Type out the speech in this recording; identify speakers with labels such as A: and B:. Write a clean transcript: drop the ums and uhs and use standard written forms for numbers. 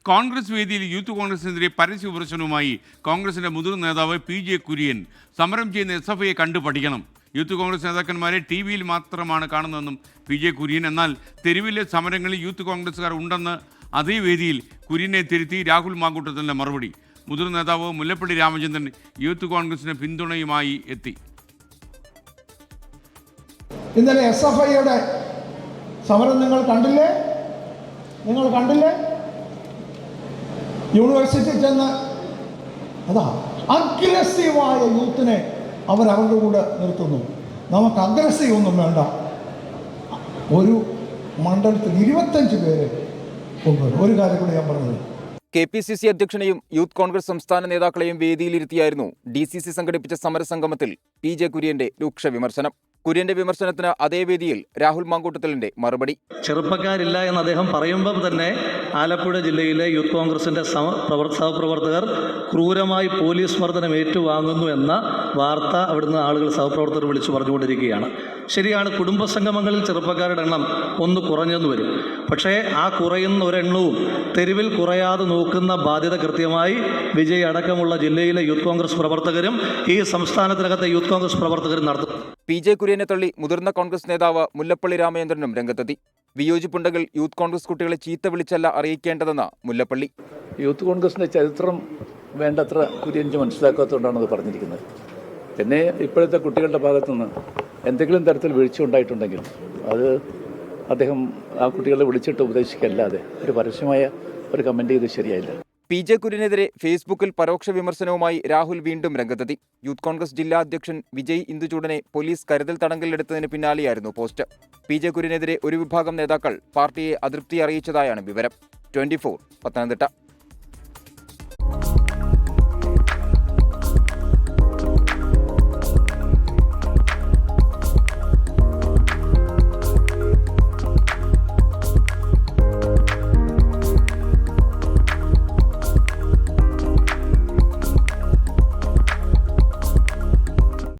A: കോൺഗ്രസ് വേദിയിൽ യൂത്ത് കോൺഗ്രസിനെതിരെ പരസ്യ വിമർശനവുമായി കോൺഗ്രസിന്റെ മുതിർന്ന നേതാവ് PJ കുര്യൻ. സമരം ചെയ്യുന്ന SFIയെ കണ്ടു പഠിക്കണം. യൂത്ത് കോൺഗ്രസ് നേതാക്കന്മാരെ TV-യിൽ മാത്രമാണ് കാണുന്നതെന്നും PJ കുര്യൻ. എന്നാൽ തെരുവിലെ സമരങ്ങളിൽ യൂത്ത് കോൺഗ്രസ്സുകാർ ഉണ്ടെന്ന് അതേ വേദിയിൽ കുര്യനെ തിരുത്തി രാഹുൽ മാങ്കൂട്ടത്തിൻ്റെ മറുപടി. മുതിർന്ന നേതാവ് മുല്ലപ്പള്ളി രാമചന്ദ്രൻ യൂത്ത് കോൺഗ്രസിന് പിന്തുണയുമായി എത്തി.
B: ഇന്നലെ SFIയുടെ സമരം നിങ്ങൾ കണ്ടില്ലേ? യൂണിവേഴ്സിറ്റി ചെന്ന് അഗ്രസീവായ യൂത്തിനെ അവരവരുടെ കൂടെ നിർത്തുന്നു. നമുക്ക് അഗ്രസീവ് ഒന്നും വേണ്ട. ഒരു മണ്ഡലത്തിൽ 25 പേര് കൊണ്ടുവരും. ഒരു കാര്യം കൂടി ഞാൻ പറഞ്ഞത്,
C: KPCC അധ്യക്ഷനെയും യൂത്ത് കോൺഗ്രസ് സംസ്ഥാന നേതാക്കളെയും വേദിയിലിരുത്തിയായിരുന്നു DCC സംഘടിപ്പിച്ച സമരസംഗമത്തിൽ PJ കുര്യന്റെ രൂക്ഷ വിമർശനം. കുര്യന്റെ വിമർശനത്തിന് അതേ വേദിയിൽ രാഹുൽ മാങ്കൂട്ടത്തിലിന്റെ മറുപടി.
D: ചെറുപ്പക്കാരില്ല എന്ന് അദ്ദേഹം പറയുമ്പോൾ തന്നെ ആലപ്പുഴ ജില്ലയിലെ യൂത്ത് കോൺഗ്രസിന്റെ സഹപ്രവർത്തകർ ക്രൂരമായി പോലീസ് മർദ്ദനം ഏറ്റുവാങ്ങുന്നു എന്ന വാർത്ത അവിടുന്ന് ആളുകൾ സഹപ്രവർത്തകർ വിളിച്ചു പറഞ്ഞുകൊണ്ടിരിക്കുകയാണ്. ശരിയാണ്, കുടുംബസംഗമങ്ങളിൽ ചെറുപ്പക്കാരുടെ എണ്ണം ഒന്ന് കുറഞ്ഞെന്ന് വരും. പക്ഷേ ആ കുറയുന്ന ഒരെണ്ണവും തെരുവിൽ കുറയാതെ നോക്കുന്ന ബാധ്യത കൃത്യമായി വിജയ് അടക്കമുള്ള ജില്ലയിലെ യൂത്ത് കോൺഗ്രസ് പ്രവർത്തകരും ഈ സംസ്ഥാനത്തിനകത്തെ യൂത്ത് കോൺഗ്രസ് പ്രവർത്തകരും നടത്തും.
C: PJ കുര്യനെ തള്ളി മുതിർന്ന കോൺഗ്രസ് നേതാവ് മുല്ലപ്പള്ളി രാമചന്ദ്രനും രംഗത്തെത്തി. വിയോജിപ്പുണ്ടെങ്കിൽ യൂത്ത് കോൺഗ്രസ് കുട്ടികളെ ചീത്ത വിളിച്ചല്ല അറിയിക്കേണ്ടതെന്ന് മുല്ലപ്പള്ളി.
E: യൂത്ത് കോൺഗ്രസിൻ്റെ ചരിത്രം വേണ്ടത്ര കുര്യൻ മനസ്സിലാക്കാത്തതുകൊണ്ടാണ് അത് പറഞ്ഞിരിക്കുന്നത്. പിന്നെ ഇപ്പോഴത്തെ കുട്ടികളുടെ ഭാഗത്തുനിന്ന് എന്തെങ്കിലും തരത്തിൽ വീഴ്ച ഉണ്ടായിട്ടുണ്ടെങ്കിൽ അത് അദ്ദേഹം ആ കുട്ടികളെ വിളിച്ചിട്ട് ഉപദേശിക്കല്ലാതെ ഒരു പരസ്യമായ ഒരു കമൻറ്റ് ചെയ്ത് ശരിയായില്ല.
C: PJ കുര്യനെതിരെ ഫേസ്ബുക്കിൽ പരോക്ഷ വിമർശനവുമായി രാഹുൽ വീണ്ടും രംഗത്തെത്തി. യൂത്ത് കോൺഗ്രസ് ജില്ലാ അധ്യക്ഷൻ വിജയ് ഇന്ദുചൂടനെ പോലീസ് കരുതൽ തടങ്കലിലെടുത്തതിന് പിന്നാലെയായിരുന്നു പോസ്റ്റ്. PJ കുര്യനെതിരെ ഒരു വിഭാഗം നേതാക്കൾ പാർട്ടിയെ അതൃപ്തി അറിയിച്ചതായാണ് വിവരം. 24 പത്തനംതിട്ട.